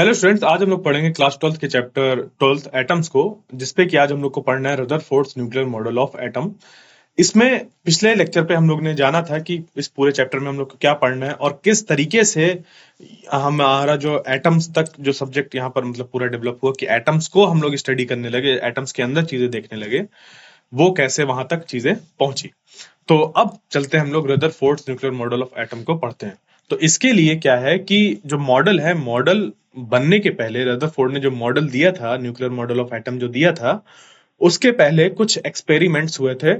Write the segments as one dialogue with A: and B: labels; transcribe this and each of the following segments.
A: Hello students, आज हम लोग पढ़ेंगे क्लास 12th के चैप्टर 12th एटम्स को, जिसपे कि आज हम लोग को पढ़ना है Rutherford's nuclear model of atom. इसमें पिछले लेक्चर पे हम लोग ने जाना था कि इस पूरे चैप्टर में हम लोग को क्या पढ़ना है और किस तरीके से हमारा जो एटम्स तक जो सब्जेक्ट यहाँ पर मतलब पूरा डेवलप हुआ कि एटम्स को हम लोग स्टडी करने लगे, एटम्स के अंदर चीजें देखने लगे, वो कैसे वहां तक चीजें पहुंची। तो अब चलते हैं हम लोग Rutherford's nuclear model of atom को पढ़ते हैं। तो इसके लिए क्या है कि जो मॉडल है, मॉडल बनने के पहले रदरफोर्ड ने जो मॉडल दिया था, न्यूक्लियर मॉडल ऑफ एटम जो दिया था, उसके पहले कुछ एक्सपेरिमेंट्स हुए थे।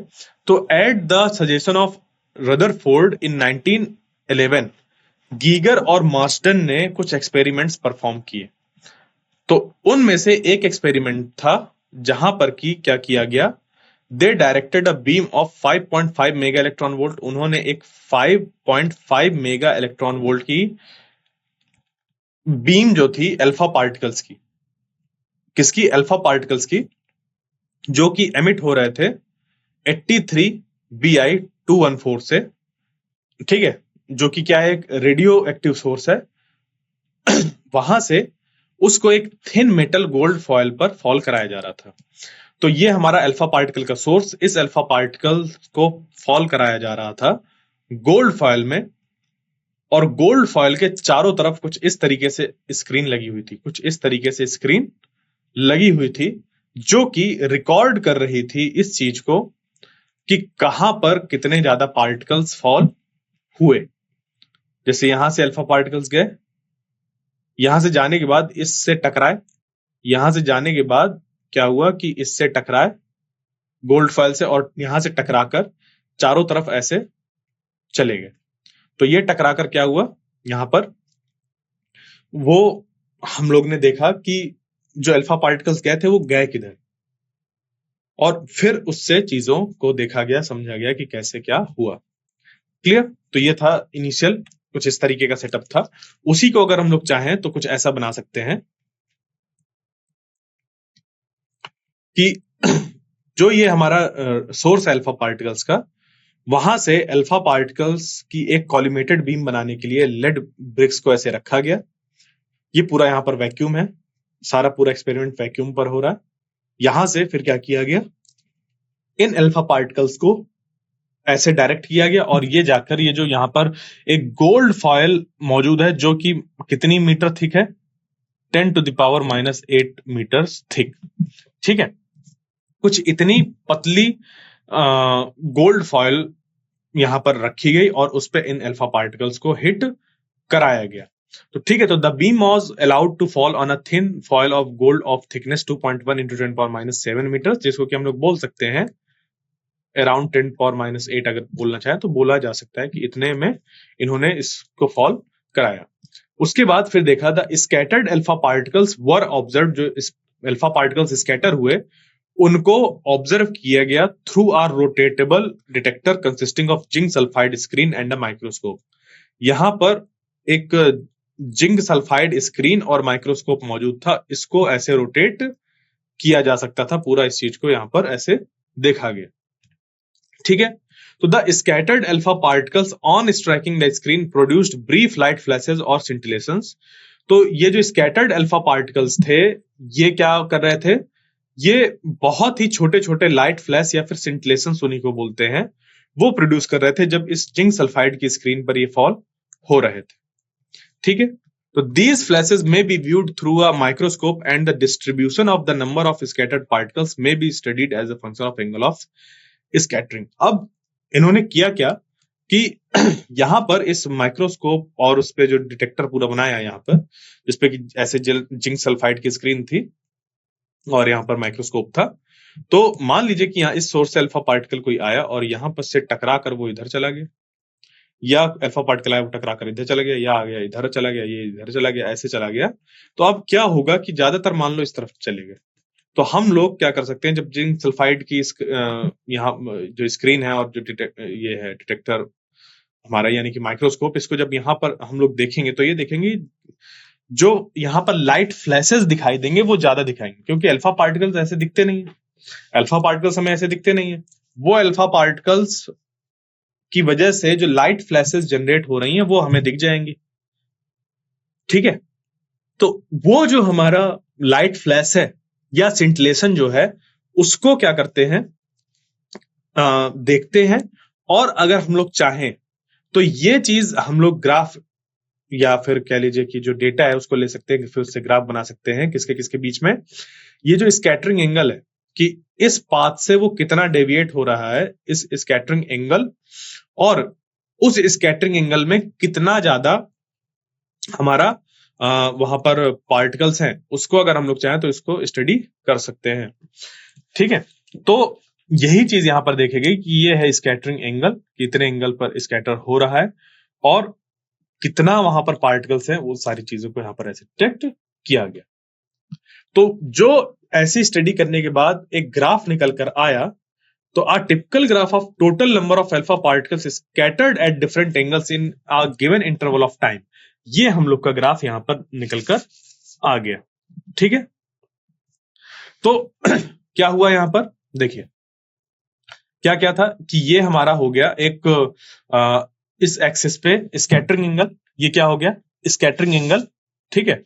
A: तो at the suggestion of Rutherford in 1911 Geiger और मार्स्टन ने कुछ एक्सपेरिमेंट्स परफॉर्म किए। तो उनमें से एक एक्सपेरिमेंट था जहां पर की क्या किया गया, they directed a beam of 5.5 mega electron volt. उन्होंने एक 5.5 मेगा इलेक्ट्रॉन वोल्ट की बीम जो थी अल्फा पार्टिकल्स की, किसकी? अल्फा पार्टिकल्स की, जो कि एमिट हो रहे थे 83 BI 214 से, ठीक है, जो कि क्या है, एक रेडियो एक्टिव सोर्स है। वहां से उसको एक थिन मेटल गोल्ड फॉयल पर फॉल कराया जा रहा था। तो ये हमारा अल्फा पार्टिकल का सोर्स, इस अल्फा पार्टिकल को फॉल कराया जा रहा था गोल्ड फॉयल में, और गोल्ड फॉयल के चारों तरफ कुछ इस तरीके से स्क्रीन लगी हुई थी, कुछ इस तरीके से स्क्रीन लगी हुई थी, जो कि रिकॉर्ड कर रही थी इस चीज को कि कहां पर कितने ज्यादा पार्टिकल्स फॉल हुए। जैसे यहां से अल्फा पार्टिकल्स गए, यहां से जाने के बाद इससे टकराए, यहां से जाने के बाद क्या हुआ कि इससे टकराए गोल्ड फॉयल से, और यहां से टकराकर चारों तरफ ऐसे चले गए। तो ये टकराकर क्या हुआ, यहां पर वो हम लोग ने देखा कि जो अल्फा पार्टिकल्स गए थे वो गए किधर, और फिर उससे चीजों को देखा गया, समझा गया कि कैसे क्या हुआ। क्लियर? तो ये था इनिशियल, कुछ इस तरीके का सेटअप था। उसी को अगर हम लोग चाहें तो कुछ ऐसा बना सकते हैं कि जो ये हमारा सोर्स है अल्फा पार्टिकल्स का, वहां से अल्फा पार्टिकल्स की एक कॉलिमेटेड बीम बनाने के लिए लेड ब्रिक्स को ऐसे रखा गया। ये पूरा यहां पर वैक्यूम है, सारा पूरा एक्सपेरिमेंट वैक्यूम पर हो रहा है। यहां से फिर क्या किया गया, इन अल्फा पार्टिकल्स को ऐसे डायरेक्ट किया गया, और ये जाकर ये जो यहां पर एक गोल्ड फॉयल मौजूद है, जो कि कितनी मीटर थिक है, 10⁻⁻8 मीटर्स थिक, ठीक है। कुछ इतनी पतली गोल्ड फॉयल यहां पर रखी गई और उस पे इन अल्फा पार्टिकल्स को हिट कराया गया। तो ठीक है, तो the beam was allowed to fall on a thin foil of gold of thickness 2.1 × 10⁻⁷ meter, जिसको कि हम लोग बोल सकते हैं अराउंड 10⁻⁸ अगर बोलना चाहे तो बोला जा सकता है कि इतने में इन्होंने इसको फॉल कराया। उसके बाद फिर देखा the scattered alpha particles were observe, जो अल्फा पार्टिकल्स स्कैटर हुए उनको ऑब्जर्व किया गया through are rotatable detector consisting of zinc sulphide screen and a microscope. यहां पर एक जिंक सल्फाइड स्क्रीन और माइक्रोस्कोप मौजूद था, इसको ऐसे रोटेट किया जा सकता था, पूरा इस चीज को यहां पर ऐसे देखा गया, ठीक है। तो the scattered alpha particles on striking the screen produced brief light flashes और सिंटिलेशंस। तो ये जो स्कैटर्ड अल्फा पार्टिकल्स थे, ये क्या कर रहे थे, ये बहुत ही छोटे छोटे लाइट फ्लैश या फिर सिंटिलेशंस उन्हीं को बोलते हैं, वो प्रोड्यूस कर रहे थे जब इस जिंक सल्फाइड की स्क्रीन पर ये फॉल हो रहे थे, ठीक है। तो these flashes may be viewed through a microscope and the distribution of the number of scattered particles may be studied as a function of angle of scattering। अब इन्होंने किया क्या कि यहां पर इस माइक्रोस्कोप और उस पे जो डिटेक्टर पूरा बनाया यहाँ पर, जिसपे कि ऐसे जिंक सल्फाइड की स्क्रीन थी और यहाँ पर माइक्रोस्कोप था। तो मान लीजिए कि यहाँ इस सोर्स से अल्फा पार्टिकल कोई आया और यहाँ पर से टकरा कर वो इधर चला गया, या अल्फा पार्टिकल आया वो टकरा कर इधर चला गया, या आ गया इधर चला गया, ये इधर चला गया, ऐसे चला गया। तो अब क्या होगा कि ज्यादातर मान लो इस तरफ चले गए, तो हम लोग क्या कर सकते हैं, जब जिंक सल्फाइड की यहाँ जो स्क्रीन है और जो ये है डिटेक्टर हमारा यानी कि माइक्रोस्कोप, इसको जब यहाँ पर हम लोग देखेंगे तो ये देखेंगे जो यहाँ पर लाइट फ्लैशेस दिखाई देंगे वो ज्यादा दिखाएंगे, क्योंकि अल्फा पार्टिकल्स ऐसे दिखते नहीं है, अल्फा पार्टिकल्स हमें ऐसे दिखते नहीं है। वो अल्फा पार्टिकल्स की वजह से जो लाइट फ्लैशेस जनरेट हो रही हैं वो हमें दिख जाएंगी, ठीक है। तो वो जो हमारा लाइट फ्लैश है या सिंटलेशन जो है उसको क्या करते हैं, देखते हैं। और अगर हम लोग चाहें तो ये चीज हम लोग ग्राफ या फिर कह लीजिए कि जो डेटा है उसको ले सकते हैं, फिर उससे ग्राफ बना सकते हैं किसके किसके बीच में। ये जो स्कैटरिंग एंगल है कि इस पाथ से वो कितना डेविएट हो रहा है, इस स्कैटरिंग एंगल और उस स्कैटरिंग एंगल में कितना ज्यादा हमारा वहां पर पार्टिकल्स हैं, उसको अगर हम लोग चाहें तो इसको स्टडी कर सकते हैं। ठीक है, तो यही चीज यहां पर देखेगी कि ये है स्कैटरिंग एंगल, कितने एंगल पर स्कैटर हो रहा है और कितना वहां पर पार्टिकल्स हैं, वो सारी चीजों को यहां पर ऐसे डिटेक्ट किया गया। तो जो ऐसी स्टडी करने के बाद एक ग्राफ निकल कर आया, तो a typical graph of total number of alpha particles scattered at different angles in a given interval of time, ये हम लोग का ग्राफ यहां पर निकलकर आ गया। ठीक है, तो क्या हुआ यहां पर देखिए, क्या क्या था कि ये हमारा हो गया एक इस एक्सिस पे स्कैटरिंग एंगल, ये क्या हो गया स्कैटरिंग एंगल। ठीक है,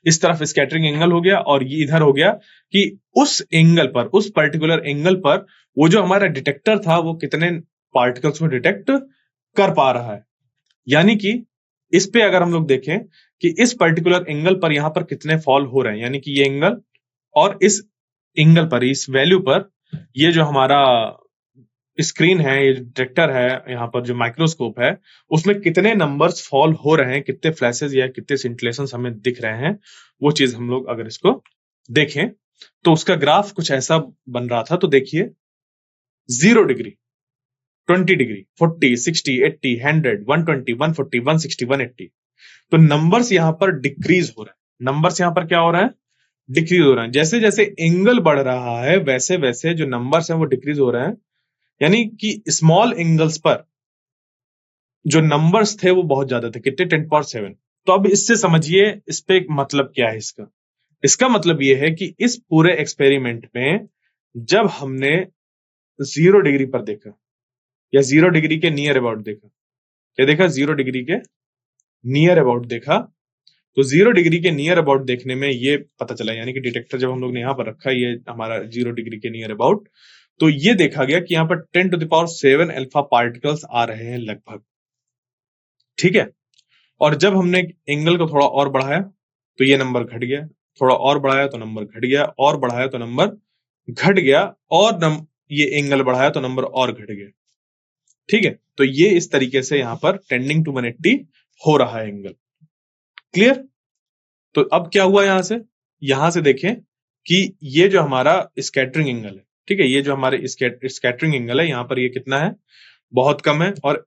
A: इस तरफ स्कैटरिंग एंगल हो गया और ये इधर हो गया कि उस एंगल पर, उस पर्टिकुलर एंगल पर वो जो हमारा डिटेक्टर था वो कितने पार्टिकल्स को डिटेक्ट कर पा रहा है। यानी कि इस पे अगर हम लोग देखें कि इस पर्टिकुलर एंगल पर यहां पर कितने फॉल हो रहे हैं, यानी कि ये एंगल और इस एंगल पर, इस वैल्यू पर, ये जो हमारा स्क्रीन है, ये डिटेक्टर है, यहाँ पर जो माइक्रोस्कोप है, उसमें कितने नंबर्स फॉल हो रहे हैं, कितने फ्लैशेस या कितने सिंटलेशंस हमें दिख रहे हैं, वो चीज हम लोग अगर इसको देखें तो उसका ग्राफ कुछ ऐसा बन रहा था। तो देखिए 0 डिग्री, 20 डिग्री, 40, 60, 80, 100, 120, 140, 160, 180, तो नंबर्स यहां पर डिक्रीज हो रहे हैं। नंबर्स यहां पर क्या हो रहा है, डिक्रीज हो रहा है। जैसे जैसे एंगल बढ़ रहा है वैसे वैसे जो नंबर्स हैं वो डिक्रीज हो रहे हैं, यानी कि स्मॉल एंगल्स पर जो नंबर्स थे वो बहुत ज्यादा थे, कितने 10⁻⁷। तो अब इससे समझिए इस पे मतलब क्या है इसका। इसका मतलब ये है कि इस पूरे एक्सपेरिमेंट में जब हमने 0 डिग्री पर देखा या 0 डिग्री के नियर अबाउट देखा, क्या देखा 0 डिग्री के नियर अबाउट देखा, तो 0 डिग्री के नियर अबाउट देखने में ये पता चला, यानी कि डिटेक्टर जब हम लोग ने यहां पर रखा, ये हमारा 0 डिग्री के नियर अबाउट, तो ये देखा गया कि यहां पर 10⁻⁷ अल्फा पार्टिकल्स आ रहे हैं लगभग। ठीक है, और जब हमने एंगल को थोड़ा और बढ़ाया तो ये नंबर घट गया, थोड़ा और बढ़ाया तो नंबर घट गया, और बढ़ाया तो नंबर घट गया, और ये एंगल बढ़ाया तो नंबर और घट गया। ठीक है, तो ये इस तरीके से यहां पर टेंडिंग टू 180 हो रहा है एंगल। क्लियर? तो अब क्या हुआ यहां से देखें कि ये जो हमारा स्कैटरिंग एंगल है, ठीक है, ये जो हमारे स्कैटरिंग एंगल है यहां पर ये कितना है, बहुत कम है, और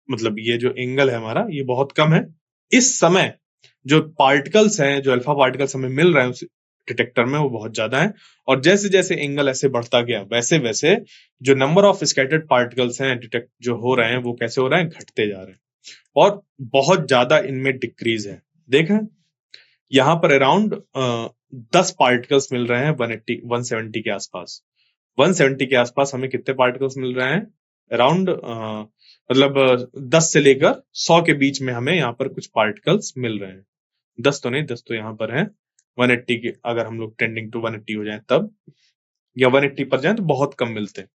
A: मतलब ये जो एंगल है हमारा ये बहुत कम है। इस समय जो पार्टिकल्स हैं, जो अल्फा पार्टिकल्स हमें मिल रहे हैं उस डिटेक्टर में, वो बहुत ज्यादा है, और जैसे जैसे एंगल ऐसे बढ़ता गया वैसे वैसे जो नंबर ऑफ स्कैटर्ड पार्टिकल्स हैं डिटेक्ट जो हो रहे हैं वो कैसे हो रहे हैं, घटते जा रहे हैं, और बहुत ज्यादा इनमें डिक्रीज है। देखें यहां पर अराउंड 10 पार्टिकल्स मिल रहे हैं 180 170 के आसपास। 170 के आसपास हमें कितने पार्टिकल्स मिल रहे हैं, अराउंड मतलब 10 से लेकर 100 के बीच में हमें यहाँ पर कुछ पार्टिकल्स मिल रहे हैं। 10 तो नहीं, 10 तो यहाँ पर है। 180 के अगर हम लोग टेंडिंग टू 180 हो जाए तब, या 180 पर जाए तो बहुत कम मिलते हैं।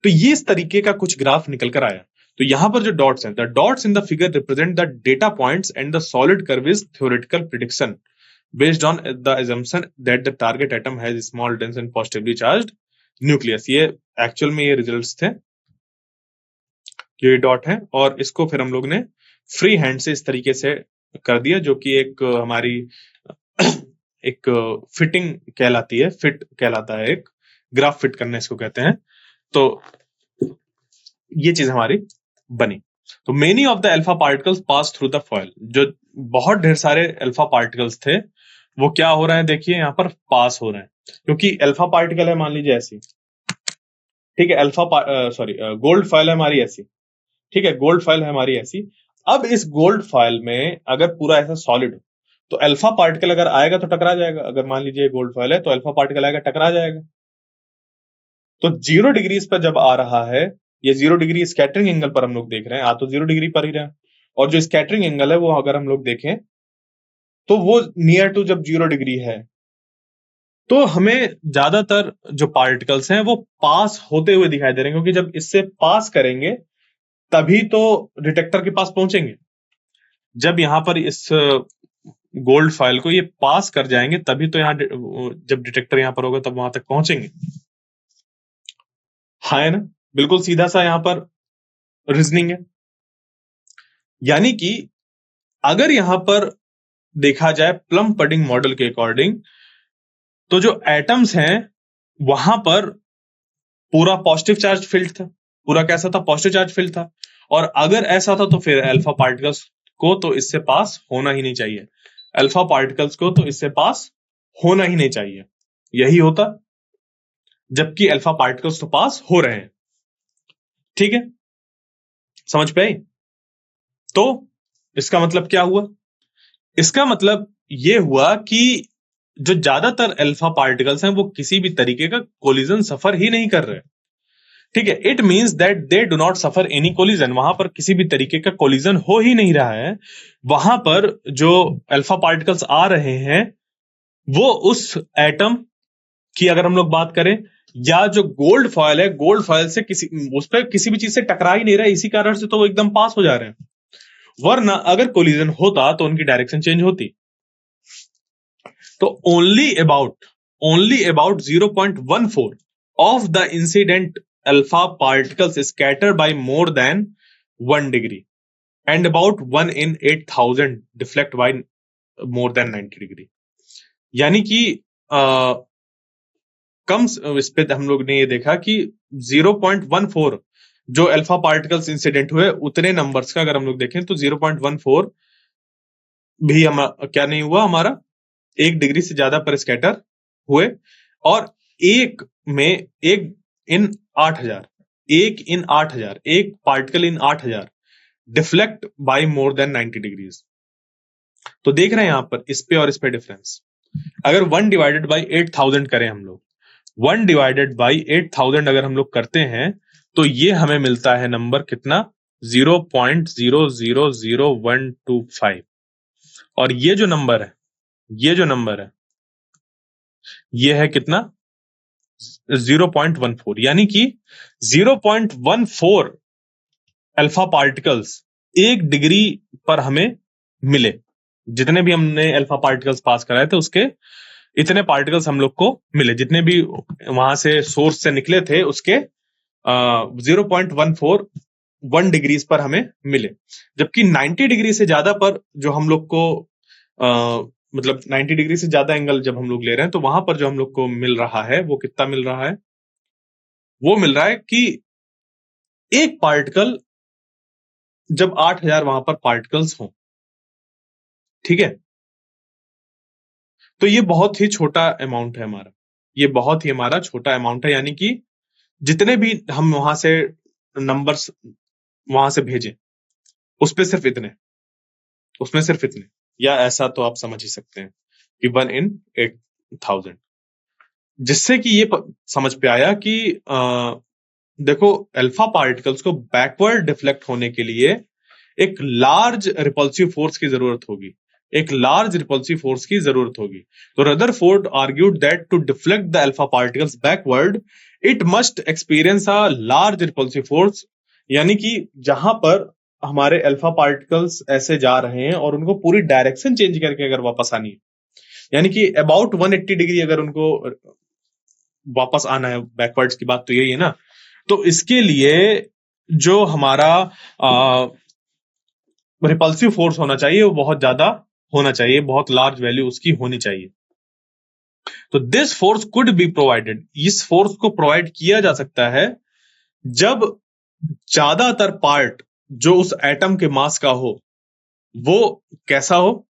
A: तो ये इस तरीके का कुछ ग्राफ निकल कर आया। तो यहां पर जो डॉट्स हैं, the dots in the figure represent the data points and the solid curve is theoretical prediction based on the assumption that the target atom has small dense and positively charged nucleus। ये actual में ये results थे, ये dot है, और इसको फिर हम लोग ने फ्री हैंड से इस तरीके से कर दिया, जो कि एक हमारी एक फिटिंग कहलाती है, फिट कहलाता है, एक ग्राफ फिट करना इसको कहते हैं। तो ये चीज हमारी बनी। तो many of the alpha particles pass through the foil, जो बहुत ढेर सारे अल्फा पार्टिकल्स थे वो क्या हो रहे हैं, देखिए यहाँ पर पास हो रहे हैं, क्योंकि अल्फा पार्टिकल है मान लीजिए ऐसी, ठीक है, गोल्ड फॉयल है हमारी ऐसी, ठीक है, गोल्ड फॉयल है हमारी ऐसी। अब इस गोल्ड फॉयल में अगर पूरा ऐसा सॉलिड हो तो अल्फा पार्टिकल अगर आएगा तो टकरा जाएगा। अगर मान लीजिए गोल्ड फॉयल है तो अल्फा पार्टिकल आएगा, टकरा जाएगा। तो 0 डिग्री पर जब आ रहा है, ये 0 डिग्री स्कैटरिंग एंगल पर हम लोग देख रहे हैं, आ तो 0 डिग्री पर ही रहे, और जो स्कैटरिंग एंगल है वो अगर हम लोग देखें तो वो नियर टू जब 0 डिग्री है तो हमें ज्यादातर जो पार्टिकल्स हैं वो पास होते हुए दिखाई दे रहे हैं, क्योंकि जब इससे पास करेंगे तभी तो डिटेक्टर के पास पहुंचेंगे। जब यहां पर इस गोल्ड फॉयल को ये पास कर जाएंगे तभी तो यहाँ जब डिटेक्टर यहां पर होगा तब वहां तक पहुंचेंगे। हाँ है ना, बिल्कुल सीधा सा यहां पर रीजनिंग है। यानी कि अगर यहां पर देखा जाए प्लम पडिंग मॉडल के अकॉर्डिंग, तो जो एटम्स हैं वहां पर पूरा पॉजिटिव चार्ज फील्ड था, पूरा कैसा था, पॉजिटिव चार्ज फील्ड था। और अगर ऐसा था तो फिर अल्फा पार्टिकल्स को तो इससे पास होना ही नहीं चाहिए, अल्फा पार्टिकल्स को तो इससे पास होना ही नहीं चाहिए, यही होता, जबकि अल्फा पार्टिकल्स तो पास हो रहे हैं। ठीक है, समझ पे आई? तो इसका मतलब क्या हुआ? इसका मतलब यह हुआ कि जो ज्यादातर अल्फा पार्टिकल्स हैं वो किसी भी तरीके का कोलिजन सफर ही नहीं कर रहे। ठीक है, it means that they do not suffer any collision, वहां पर किसी भी तरीके का कोलिजन हो ही नहीं रहा है। वहां पर जो अल्फा पार्टिकल्स आ रहे हैं वो उस एटम की अगर हम लोग बात करें, या जो गोल्ड फॉयल है, गोल्ड फॉयल से उस पर किसी भी चीज से टकरा ही नहीं रहा है, इसी कारण से तो वो एकदम पास हो जा रहे हैं। वरना अगर कोलिजन होता तो उनकी डायरेक्शन चेंज होती। तो only about 0.14 of the incident alpha particles scatter by more than 1 degree and about 1 in 8,000 deflect by more than 90 degree। यानी कि कम इस पे हम लोग ने ये देखा कि 0.14 जो अल्फा पार्टिकल्स इंसिडेंट हुए उतने नंबर्स का अगर हम लोग देखें तो 0.14 भी हम क्या नहीं हुआ, हमारा 1 डिग्री से ज्यादा पर स्कैटर हुए। और एक इन 8,000 एक particle in 8,000 deflect by more than 90 degrees. तो देख रहे हैं यहां पर इस पे और इस पे डिफरेंस। अगर 1 डिवाइडेड बाई 8,000 करें हम लोग, 1 डिवाइडेड बाई 8,000 अगर हम लोग करते हैं तो ये हमें मिलता है नंबर कितना, 0.000125। और ये जो नंबर है ये है कितना, 0.14। यानी कि 0.14 अल्फा पार्टिकल्स 1 डिग्री पर हमें मिले। जितने भी हमने अल्फा पार्टिकल्स पास कराए थे उसके इतने पार्टिकल्स हम लोग को मिले, जितने भी वहां से सोर्स से निकले थे उसके 0.14 1 डिग्रीज पर हमें मिले। जबकि 90 डिग्री से ज्यादा पर जो हम लोग को मतलब 90 डिग्री से ज्यादा एंगल जब हम लोग ले रहे हैं तो वहां पर जो हम लोग को मिल रहा है वो कितना मिल रहा है, वो मिल रहा है कि एक पार्टिकल जब 8,000 वहां पर पार्टिकल्स हों। ठीक है, तो ये बहुत ही छोटा अमाउंट है हमारा, ये बहुत ही हमारा छोटा अमाउंट है। यानी कि जितने भी हम वहां से नंबर्स वहां से भेजें उसमें सिर्फ इतने, या ऐसा तो आप समझ ही सकते हैं कि 1 in 8,000। जिससे कि ये समझ पे आया कि देखो अल्फा पार्टिकल्स को बैकवर्ड डिफ्लेक्ट होने के लिए एक लार्ज रिपल्सिव फोर्स की जरूरत होगी, तो Rutherford argued that to deflect the alpha particles backward it must experience a large repulsive force. यानी कि जहां पर हमारे अल्फा पार्टिकल्स ऐसे जा रहे हैं और उनको पूरी डायरेक्शन चेंज करके अगर वापस आनी है, यानी कि अबाउट 180 डिग्री अगर उनको वापस आना है, बैकवर्ड्स की बात तो यही है ना, तो इसके लिए जो हमारा रिपल्सिव फोर्स होना चाहिए वो बहुत ज्यादा होना चाहिए, बहुत लार्ज वैल्यू उसकी होनी चाहिए। तो this force could be provided, इस फोर्स को प्रोवाइड किया जा सकता है जब ज्यादातर पार्ट जो उस एटम के मास का हो वो कैसा हो,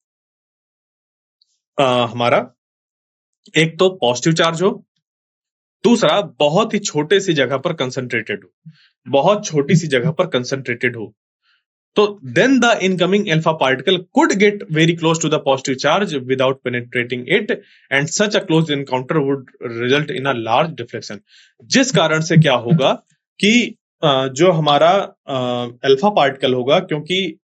A: हमारा एक तो पॉजिटिव चार्ज हो, दूसरा बहुत ही छोटे सी जगह पर कंसंट्रेटेड हो, तो then the incoming alpha particle could get very close to the positive charge without penetrating it and such a close encounter would result in a large deflection। जिस कारण से क्या होगा कि जो हमारा अल्फा पार्टिकल होगा, क्योंकि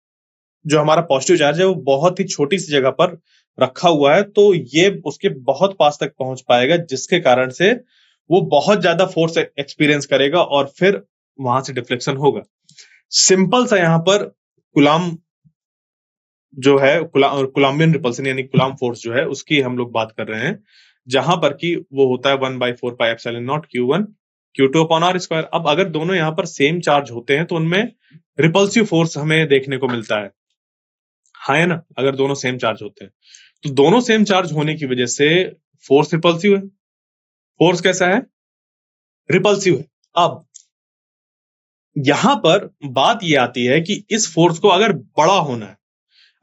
A: जो हमारा पॉजिटिव चार्ज है वो बहुत ही छोटी सी जगह पर रखा हुआ है तो ये उसके बहुत पास तक पहुंच पाएगा, जिसके कारण से वो बहुत ज्यादा फोर्स एक्सपीरियंस करेगा और फिर वहां से डिफ्लेक्शन होगा। सिंपल सा यहाँ पर कुलाम जो है, कुलाम्बियन रिपल्सन यानी कुलाम फोर्स जो है उसकी हम लोग बात कर रहे हैं, जहां पर कि वो होता है 1/4πε0 Q1 Q2 upon are square. अब अगर दोनों यहाँ पर सेम चार्ज होते हैं तो उनमें रिपल्सिव फोर्स हमें देखने को मिलता है, हाँ है ना। अगर दोनों सेम चार्ज होते हैं तो दोनों सेम चार्ज होने की वजह से फोर्स रिपल्सिव है। फोर्स कैसा है? रिपल्सिव है। अब यहां पर बात यह आती है कि इस फोर्स को अगर बड़ा होना है,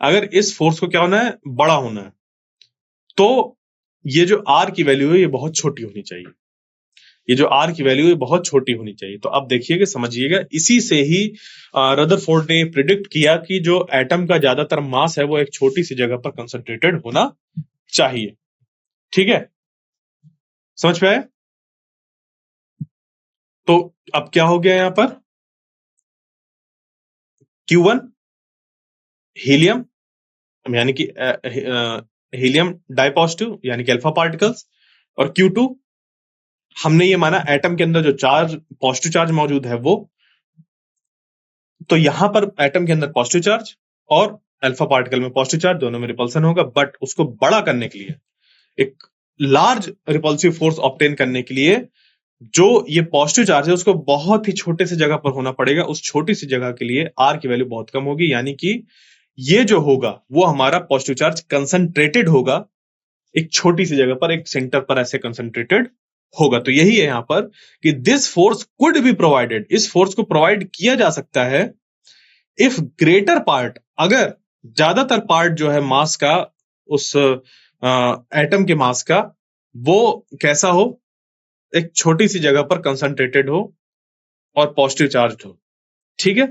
A: अगर इस फोर्स को क्या होना है? बड़ा होना है, तो ये जो आर की वैल्यू है ये बहुत छोटी होनी चाहिए। ये जो आर की वैल्यू है बहुत छोटी होनी चाहिए। तो अब देखिएगा, समझिएगा, इसी से ही रदरफोर्ड ने प्रिडिक्ट किया कि जो एटम का ज्यादातर मास है वो एक छोटी सी जगह पर कंसंट्रेटेड होना चाहिए। ठीक है, समझ में आया? तो अब क्या हो गया यहां पर? Q1 हीलियम यानी कि हीलियम डाइपॉजिटिव यानी कि अल्फा पार्टिकल्स, और Q2 हमने ये माना एटम के अंदर जो चार्ज पॉजिटिव चार्ज मौजूद है वो, तो यहां पर एटम के अंदर पॉजिटिव चार्ज और अल्फा पार्टिकल में पॉजिटिव चार्ज, दोनों में रिपल्सन होगा। बट उसको बड़ा करने के लिए, एक लार्ज रिपल्सिव फोर्स ऑब्टेन करने के लिए, जो ये पॉजिटिव चार्ज है उसको बहुत ही छोटे से जगह पर होना पड़ेगा। उस छोटी सी जगह के लिए आर की वैल्यू बहुत कम होगी, यानी कि ये जो होगा वो हमारा पॉजिटिव चार्ज कंसंट्रेटेड होगा एक छोटी सी जगह पर, एक सेंटर पर ऐसे कंसंट्रेटेड होगा। तो यही है यहां पर कि this force could be provided, इस फोर्स को प्रोवाइड किया जा सकता है इफ ग्रेटर पार्ट, अगर ज्यादातर पार्ट जो है मास का, उस एटम के मास का, वो कैसा हो? एक छोटी सी जगह पर कंसंट्रेटेड हो और पॉजिटिव चार्ज हो। ठीक है,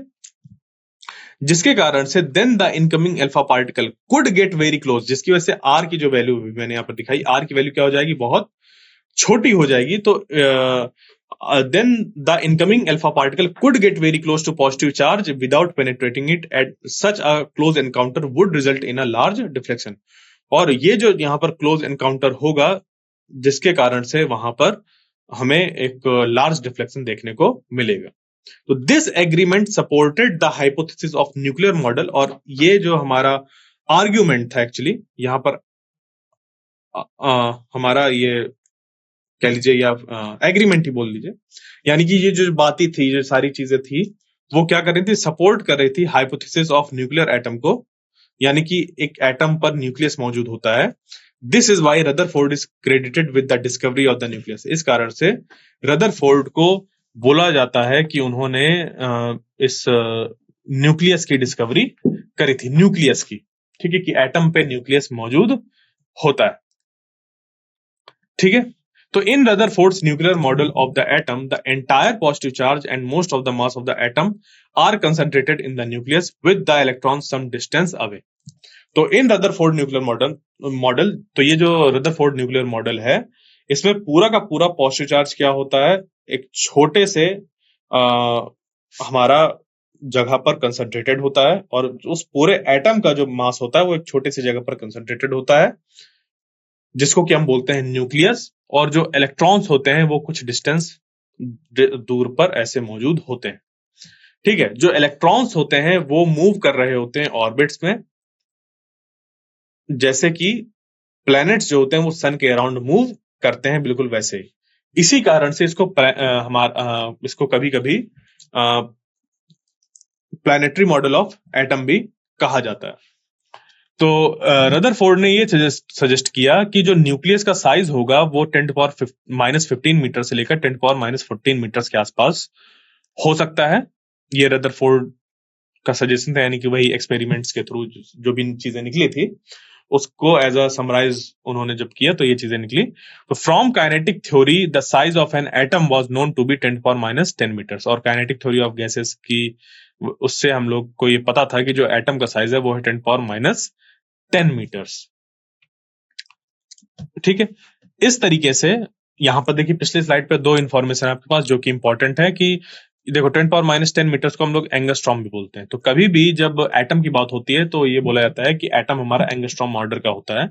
A: जिसके कारण से then the incoming alpha particle could get very close, जिसकी वजह से आर की जो वैल्यू मैंने यहां पर दिखाई, आर की वैल्यू क्या हो जाएगी? बहुत छोटी हो जाएगी। तो then the incoming alpha particle could get very close to positive charge without penetrating it, and such a close encounter would result in a large deflection। और ये जो यहाँ पर क्लोज एनकाउंटर होगा, जिसके कारण से वहां पर हमें एक लार्ज डिफ्लेक्शन देखने को मिलेगा। तो this agreement supported the hypothesis of nuclear model, और ये जो हमारा आर्ग्यूमेंट था एक्चुअली यहाँ पर हमारा ये कह लीजिए या एग्रीमेंट ही बोल लीजिए, यानी कि ये जो बातें थी, जो सारी चीजें थी, वो क्या कर रही थी? सपोर्ट कर रही थी हाइपोथेसिस ऑफ न्यूक्लियर एटम को, यानी कि एक एटम पर न्यूक्लियस मौजूद होता है। This is why Rutherford is credited with the discovery of the nucleus. इस कारण से रदरफोर्ड को बोला जाता है कि उन्होंने इस न्यूक्लियस की डिस्कवरी करी थी, न्यूक्लियस की। ठीक है, कि एटम पे न्यूक्लियस मौजूद होता है। ठीक है, तो in Rutherford's nuclear model of the atom, the entire positive charge and most of the mass of the atom are concentrated in the nucleus with the electrons some distance away। तो in Rutherford nuclear model, तो ये जो Rutherford nuclear model है, इसमें पूरा का पूरा positive charge क्या होता है? एक छोटे से हमारा जगह पर कंसंट्रेटेड होता है, और उस पूरे एटम का जो मास होता है वो एक छोटे से जगह पर कंसंट्रेटेड होता है, जिसको कि हम बोलते हैं न्यूक्लियस। और जो इलेक्ट्रॉन्स होते हैं वो कुछ डिस्टेंस दूर पर ऐसे मौजूद होते हैं। ठीक है, जो इलेक्ट्रॉन्स होते हैं वो मूव कर रहे होते हैं ऑर्बिट्स में, जैसे कि प्लैनेट्स जो होते हैं वो सन के अराउंड मूव करते हैं, बिल्कुल वैसे ही। इसी कारण से इसको कभी कभी प्लैनेटरी मॉडल ऑफ एटम भी कहा जाता है। तो रदरफोर्ड ने ये सजेस्ट किया कि जो न्यूक्लियस का साइज होगा वो 10⁻⁻15 मीटर से लेकर 10⁻⁻14 मीटर के आसपास हो सकता है। ये रदरफोर्ड का सजेशन था, यानी कि वही एक्सपेरिमेंट्स के थ्रू जो भी चीजें निकली थी उसको एज अ समराइज उन्होंने जब किया तो ये चीजें निकली। तो from kinetic theory the size of an atom was known to be 10⁻⁻10 meters. और काइनेटिक थ्योरी ऑफ गैसेस की, उससे हम लोग को ये पता था कि जो एटम का साइज है वो है 10⁻10 मीटर्स। ठीक है, इस तरीके से यहां पर देखिए पिछले स्लाइड पे दो इंफॉर्मेशन आपके पास जो कि इंपॉर्टेंट है, कि देखो 10⁻⁻10 मीटर्स को हम लोग एंगस्ट्रॉम भी बोलते हैं। तो कभी भी जब एटम की बात होती है तो ये बोला जाता है कि एटम हमारा एंगस्ट्रॉम ऑर्डर का होता है।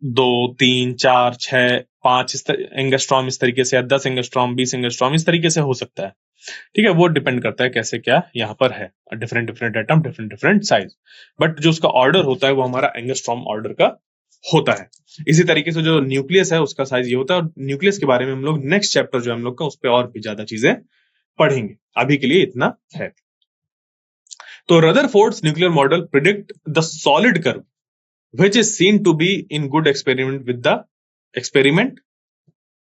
A: 2, 3, 4, 6, 5 एंगस्ट्रॉम इस तरीके से, या 10 एंगस्ट्रॉम, 20 एंगस्ट्रॉम इस तरीके से हो सकता है। ठीक है, वो डिपेंड करता है कैसे क्या यहाँ पर है, different different atom, different different size, but जो उसका ऑर्डर होता है वो हमारा एंगस्ट्रॉम ऑर्डर का होता है। इसी तरीके से जो न्यूक्लियस है उसका साइज ये होता है, और न्यूक्लियस के बारे में हम लोग नेक्स्ट चैप्टर जो हम लोग का उस पर और भी ज्यादा चीजें पढ़ेंगे। अभी के लिए इतना है। तो Rutherford's nuclear model predict the solid curve which is seen to be in good experiment with the experiment.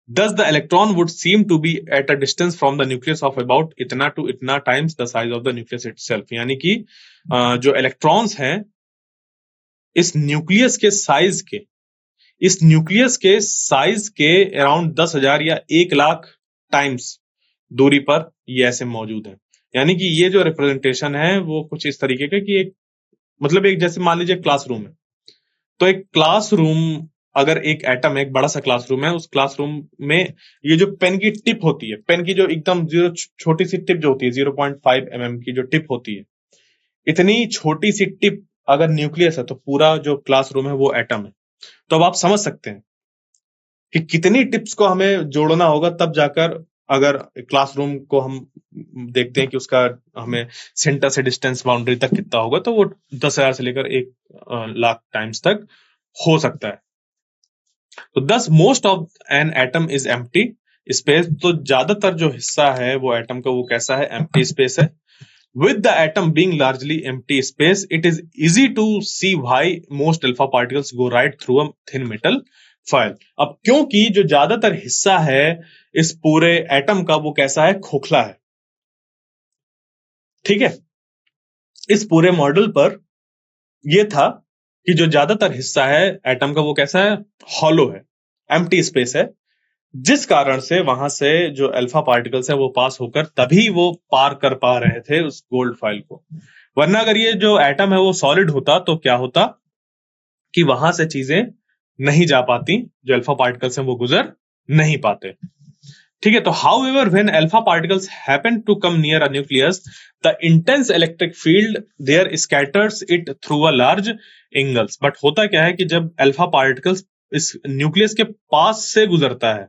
A: Thus the electron would seem to be at a distance from the nucleus of about इतना to इतना times the size of the nucleus itself. यानी कि जो electrons हैं इस nucleus के size के, इस न्यूक्लियस के साइज के अराउंड 10,000 या 1,00,000 टाइम्स दूरी पर ये ऐसे मौजूद है। यानी कि ये जो रिप्रेजेंटेशन है वो कुछ इस तरीके का कि एक मतलब एक जैसे मान लीजिए क्लासरूम है, तो एक क्लासरूम अगर एक एटम है, एक बड़ा सा क्लासरूम है, उस क्लासरूम में ये जो पेन की टिप होती है, पेन की जो एकदम जीरो छोटी सी टिप जो होती है 0.5 mm की जो टिप होती है, इतनी छोटी सी टिप अगर न्यूक्लियस है तो पूरा जो क्लासरूम है वो एटम है। तो अब आप समझ सकते हैं कि कितनी टिप्स को हमें जोड़ना होगा तब जाकर, अगर क्लासरूम को हम देखते हैं कि उसका हमें सेंटर से डिस्टेंस बाउंड्री तक कितना होगा, तो वो 10,000 से लेकर 1,00,000 टाइम्स तक हो सकता है। तो दस most of an atom is empty space. तो ज्यादातर जो हिस्सा है वो एटम का वो कैसा है, एम्प्टी स्पेस है। With the atom being largely empty space, it is easy to see why most alpha particles go right through a thin metal foil. अब क्योंकि जो ज्यादातर हिस्सा है इस पूरे एटम का वो कैसा है, खोखला है। ठीक है, इस पूरे मॉडल पर ये था कि जो ज्यादातर हिस्सा है एटम का वो कैसा है, हॉलो है, एम्प्टी स्पेस है, जिस कारण से वहां से जो अल्फा पार्टिकल्स है वो पास होकर तभी वो पार कर पा रहे थे उस गोल्ड फाइल को। वरना अगर ये जो एटम है वो सॉलिड होता तो क्या होता कि वहां से चीजें नहीं जा पाती, जो अल्फा पार्टिकल्स हैं वो गुजर नहीं पाते। ठीक है, तो however when alpha particles happen to come near a nucleus, the intense electric field there scatters it through a large angles. But होता क्या है कि जब अल्फा पार्टिकल्स इस न्यूक्लियस के पास से गुजरता है,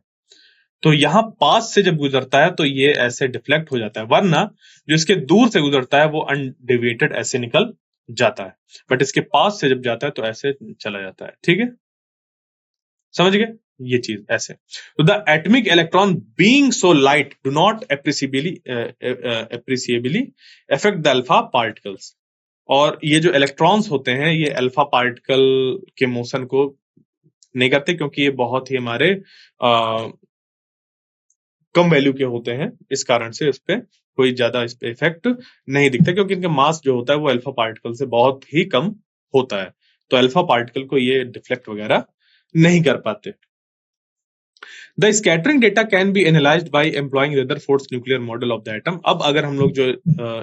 A: तो यहां पास से जब गुजरता है तो ये ऐसे डिफ्लेक्ट हो जाता है, वरना जो इसके दूर से गुजरता है वो अनडेविएटेड ऐसे निकल जाता है, बट इसके पास से जब जाता है तो ऐसे चला जाता है। ठीक है, समझ गए ये चीज ऐसे। तो the atomic electron being so light do not appreciably affect the alpha particles. और ये जो इलेक्ट्रॉन्स होते हैं ये अल्फा पार्टिकल के मोशन को नहीं करते, क्योंकि ये बहुत ही हमारे कम वैल्यू के होते हैं, इस कारण से इस पे कोई ज्यादा इस पे इफेक्ट नहीं दिखता, क्योंकि इनका मास जो होता है वो अल्फा पार्टिकल से बहुत ही कम होता है, तो अल्फा पार्टिकल को ये डिफ्लेक्ट वगैरह नहीं कर पाते। The scattering data can be analyzed by employing Rutherford's nuclear model of the atom. अब अगर हम लोग जो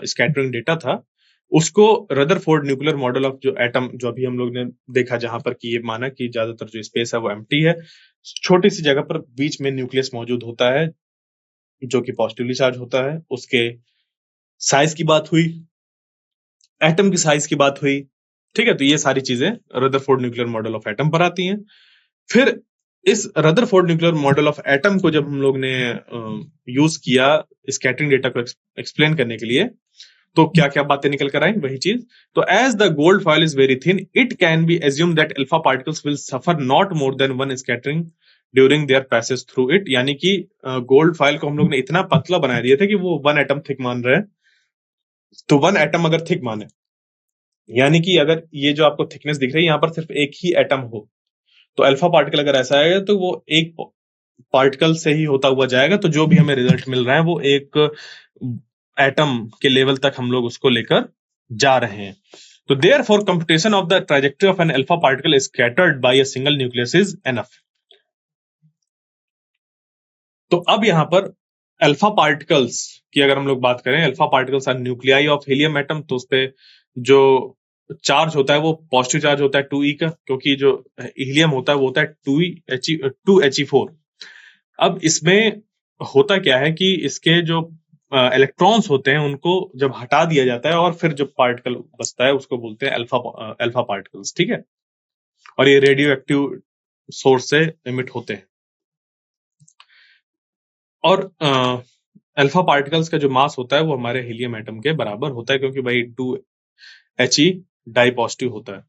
A: स्कैटरिंग डेटा था उसको रदरफोर्ड न्यूक्लियर मॉडल ऑफ जो एटम जो अभी हम लोग ने देखा, जहां पर कि ये माना कि ज्यादातर जो स्पेस है वो एम्प्टी है, छोटी सी जगह पर बीच में न्यूक्लियस मौजूद होता है जो कि पॉजिटिवली चार्ज होता है, उसके साइज की बात हुई, एटम की साइज की बात हुई। ठीक है, तो ये सारी चीजें Rutherford nuclear model of atom पर आती हैं। फिर इस Rutherford nuclear model of atom को जब हम लोग ने यूज किया स्कैटरिंग डेटा को एक्सप्लेन करने के लिए, तो क्या क्या बातें निकल कर आई, वही चीज। तो as the gold foil is very thin, it can be assume that alpha particles will suffer not more than one scattering during their passage through it. यानी कि गोल्ड फॉइल को हम लोग ने इतना पतला बना दिया था कि वो 1 एटम थिक मान रहे हैं। तो 1 एटम अगर थिक माने, यानी कि अगर ये जो आपको थिकनेस दिख रही है यहाँ पर सिर्फ एक ही एटम हो, तो अल्फा पार्टिकल अगर ऐसा है तो वो एक पार्टिकल से ही होता हुआ जाएगा, तो जो भी हमें रिजल्ट मिल रहा है वो एक एटम के लेवल तक हम लोग उसको लेकर जा रहे हैं। तो therefore computation of the trajectory of an alpha particle is scattered by a single nucleus is enough। तो अब यहां पर अल्फा पार्टिकल्स की अगर हम लोग बात करें, alpha particles are nuclei of helium atom, तो उस पे जो चार्ज होता है वो पॉजिटिव चार्ज होता है 2e का, क्योंकि जो हीलियम होता है वो होता है 2He4। अब इसमें होता क्या है कि इसके जो इलेक्ट्रॉन्स होते हैं उनको जब हटा दिया जाता है और फिर जो पार्टिकल बचता है उसको बोलते हैं अल्फा पार्टिकल्स, ठीक है। और ये रेडियो एक्टिव सोर्स से इमिट होते हैं। और अल्फा पार्टिकल्स का जो मास होता है वो हमारे हीलियम एटम के बराबर होता है, क्योंकि भाई 2He डाई पॉजिटिव होता है।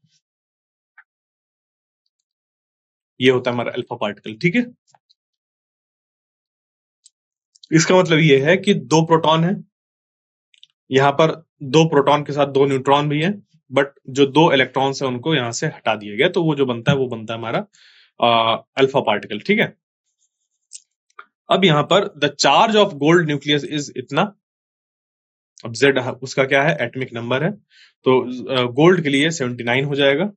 A: ये होता है हमारा अल्फा पार्टिकल, ठीक है। इसका मतलब ये है कि दो प्रोटॉन है यहाँ पर, दो प्रोटॉन के साथ दो न्यूट्रॉन भी है, बट जो दो इलेक्ट्रॉन्स है उनको यहां से हटा दिया गया, तो वो जो बनता है वो बनता है हमारा अल्फा पार्टिकल, ठीक है। अब यहां पर the charge of gold nucleus is इतना, अब जेड उसका क्या है, एटॉमिक नंबर है, तो गोल्ड के लिए 79 हो जाएगा।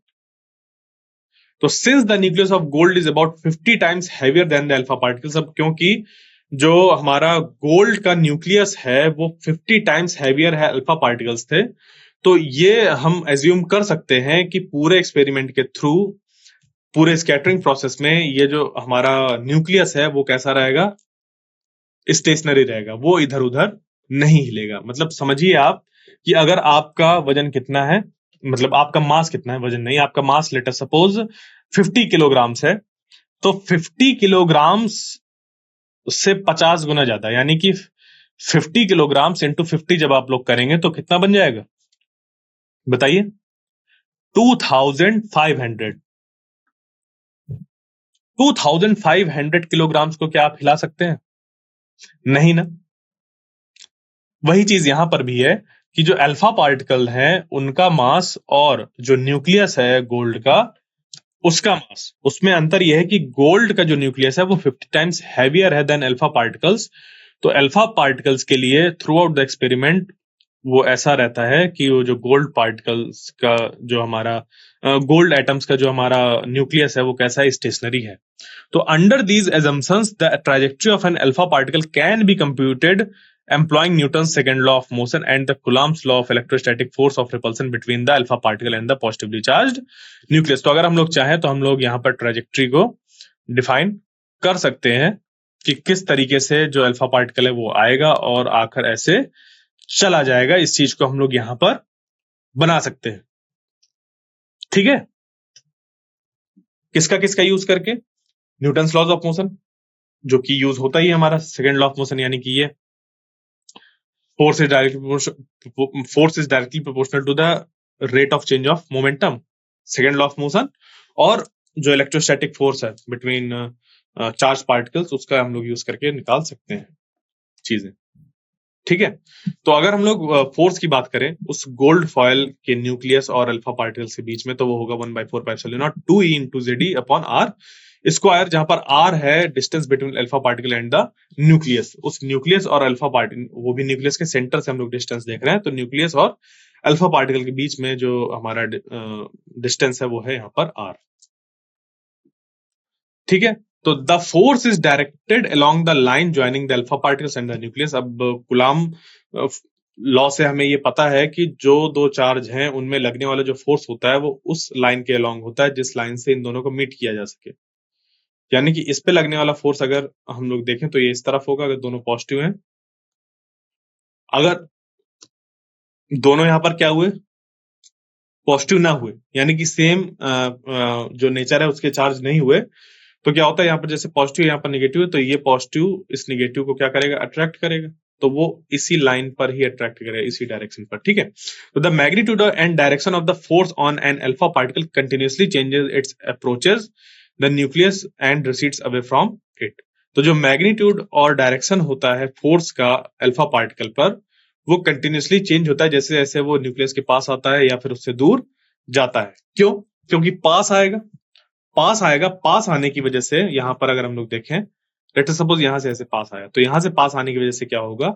A: तो since the nucleus of gold is about 50 times heavier than the alpha particles, अब क्योंकि जो हमारा गोल्ड का न्यूक्लियस है वो 50 टाइम्स हैवियर है अल्फा पार्टिकल्स थे, तो ये हम एज्यूम कर सकते हैं कि पूरे एक्सपेरिमेंट के थ्रू, पूरे स्कैटरिंग प्रोसेस में ये जो हमारा न्यूक्लियस है वो कैसा रहेगा, स्टेशनरी रहेगा, वो इधर उधर नहीं हिलेगा। मतलब समझिए आप कि अगर आपका वजन कितना है, मतलब आपका मास कितना है, वजन नहीं, आपका मास लेटर सपोज 50 किलोग्राम्स है, तो 50 किलोग्राम्स से 50 गुना ज्यादा, यानी कि 50 किलोग्राम्स इंटू 50 जब आप लोग करेंगे तो कितना बन जाएगा बताइए, 2500। 2500 किलोग्राम्स को क्या आप हिला सकते हैं? नहीं ना। वही चीज यहां पर भी है कि जो अल्फा पार्टिकल है उनका मास और जो न्यूक्लियस है गोल्ड का उसका मास, उसमें अंतर यह है कि गोल्ड का जो न्यूक्लियस है वो 50 टाइम्स हैवियर है देन अल्फा पार्टिकल्स। तो अल्फा पार्टिकल्स के लिए थ्रू आउट द एक्सपेरिमेंट वो ऐसा रहता है कि वो जो गोल्ड पार्टिकल्स का जो हमारा गोल्ड एटम्स का जो हमारा न्यूक्लियस है वो कैसा है, स्टेशनरी है। तो under these assumptions the trajectory of an alpha particle can be computed employing Newton's second law of motion and the Coulomb's law of electrostatic force of repulsion between the alpha particle and the positively charged nucleus। तो अगर हम लोग चाहें तो हम लोग यहाँ पर ट्रेजेक्ट्री को डिफाइन कर सकते हैं कि किस तरीके से जो अल्फा पार्टिकल है वो आएगा और आकर ऐसे चला जाएगा, इस चीज को हम लोग यहां पर बना सकते हैं, ठीक है। किसका किसका यूज करके, न्यूटन्स लॉज ऑफ मोशन जो कि यूज होता ही है हमारा सेकेंड लॉ ऑफ मोशन, यानी कि ये force is directly proportional to the rate of change of momentum, second law of motion. और जो इलेक्ट्रोस्टैटिक फोर्स है बिटवीन चार्ज पार्टिकल्स उसका हम लोग यूज करके निकाल सकते हैं चीजें, ठीक है। तो अगर हम लोग फोर्स की बात करें उस गोल्ड फॉयल के न्यूक्लियस और अल्फा पार्टिकल्स के बीच में, तो वो होगा 1/4πε0 2E/ZD अपॉन आर स्क्वायर, जहां पर आर है distance between alpha particle and the nucleus. उस न्यूक्लियस और अल्फा पार्टिकल, वो भी न्यूक्लियस के सेंटर से हम लोग डिस्टेंस देख रहे हैं, तो न्यूक्लियस और अल्फा पार्टिकल के बीच में जो हमारा डिस्टेंस है वो है यहाँ पर आर, ठीक है। तो the force is directed along the line joining the alpha particles and the nucleus. अब कुलाम लॉ से हमें ये पता है कि जो दो चार्ज हैं उनमें लगने वाला जो फोर्स होता है वो उस लाइन के अलोंग होता है जिस लाइन से इन दोनों को मीट किया जा सके। यानी कि इस पे लगने वाला फोर्स अगर हम लोग देखें तो ये इस तरफ होगा अगर दोनों पॉजिटिव हैं, अगर दोनों यहां पर क्या हुए, पॉजिटिव ना हुए, यानी कि सेम जो नेचर है उसके चार्ज नहीं हुए, तो क्या होता है यहाँ पर जैसे पॉजिटिव यहाँ पर नेगेटिव है, तो ये पॉजिटिव इस नेगेटिव को क्या करेगा, अट्रैक्ट करेगा, तो वो इसी लाइन पर ही अट्रैक्ट करेगा, इसी डायरेक्शन पर, ठीक है। तो the magnitude and direction of the force on an alpha particle continuously changes it's approaches the nucleus and recedes away from it. तो जो मैग्नीट्यूड और डायरेक्शन होता है फोर्स का अल्फा पार्टिकल पर वो कंटिन्यूअसली चेंज होता है जैसे जैसे वो न्यूक्लियस के पास आता है या फिर उससे दूर जाता है। क्यों? क्योंकि पास आएगा, पास आने की वजह से यहां पर अगर हम लोग देखें, लेट सपोज यहां से ऐसे पास आया, तो यहां से पास आने की वजह से क्या होगा,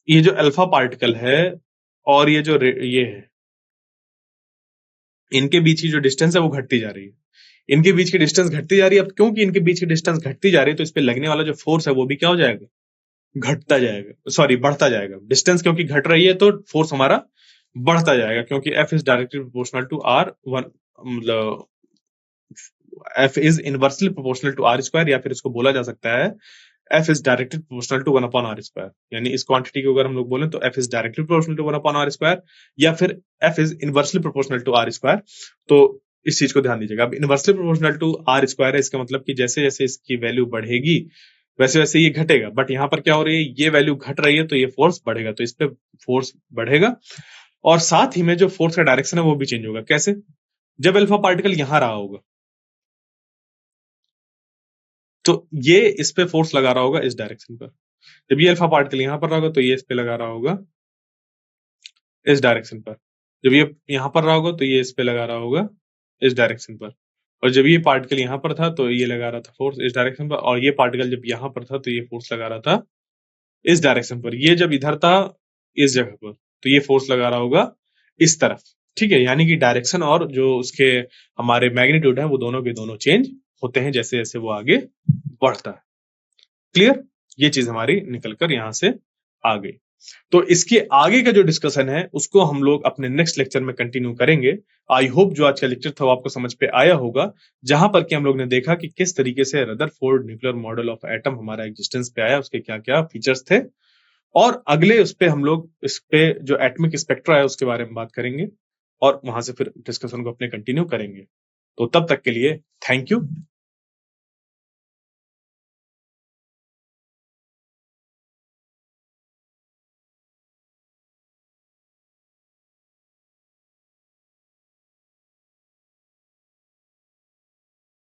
A: ये जो अल्फा पार्टिकल है और ये जो ये है, इनके बीच की जो डिस्टेंस है वो घटती जा रही है, इनके बीच की डिस्टेंस घटती जा रही है। अब क्योंकि इनके बीच की डिस्टेंस घटती जा रही है तो इस पे लगने वाला जो फोर्स है वो भी क्या हो जाएगा, घटता जाएगा, सॉरी बढ़ता जाएगा। डिस्टेंस क्योंकि घट रही है तो फोर्स हमारा बढ़ता जाएगा, क्योंकि F is directly proportional to R, मतलब F is inversely proportional to R square, या फिर इसको बोला जा सकता है F is directly proportional to 1 upon r square, यानी इस क्वांटिटी को अगर हम लोग बोलें तो F is directly proportional to 1 upon r square, या फिर F is inversely proportional to r square। तो इस चीज को ध्यान दीजिएगा। अब inversely proportional to r square है, इसका मतलब कि जैसे जैसे इसकी वैल्यू बढ़ेगी वैसे वैसे ये घटेगा, बट यहाँ पर क्या हो रही है, ये वैल्यू घट रही है तो ये फोर्स बढ़ेगा, तो इस पे फोर्स बढ़ेगा, और साथ ही में जो फोर्स का डायरेक्शन है वो भी चेंज होगा। कैसे? जब अल्फा पार्टिकल यहां रहा होगा तो ये इस पे फोर्स लगा रहा होगा इस डायरेक्शन पर, जब ये अल्फा पार्टिकल यहां पर रहा होगा तो ये इस पे लगा रहा होगा इस डायरेक्शन पर, जब ये यहां पर रहा होगा तो ये इस पे लगा रहा होगा इस डायरेक्शन पर, और जब ये पार्टिकल यहां पर था तो ये लगा रहा था फोर्स इस डायरेक्शन पर, और ये पार्टिकल जब यहां पर था तो ये फोर्स लगा रहा था इस डायरेक्शन पर, ये जब इधर था इस जगह पर तो ये फोर्स लगा रहा होगा इस तरफ। ठीक है, यानी कि डायरेक्शन और जो उसके हमारे मैग्नीट्यूड है वो दोनों के दोनों चेंज होते हैं जैसे जैसे वो आगे बढ़ता है। क्लियर? ये चीज हमारी निकलकर यहां से आ गई। तो इसके आगे का जो डिस्कशन है उसको हम लोग अपने नेक्स्ट लेक्चर में कंटिन्यू करेंगे। आई होप जो आज का लेक्चर था वो आपको समझ पे आया होगा, जहां पर कि हम लोग ने देखा कि किस तरीके से Rutherford nuclear model of atom हमारा एग्जिस्टेंस पे आया, उसके क्या क्या फीचर्स थे, और अगले उस पे हम लोग इस पे जो एटमिक स्पेक्ट्रा है उसके बारे में बात करेंगे, और वहां से फिर डिस्कशन को अपने कंटिन्यू करेंगे। तो तब तक के लिए थैंक यू।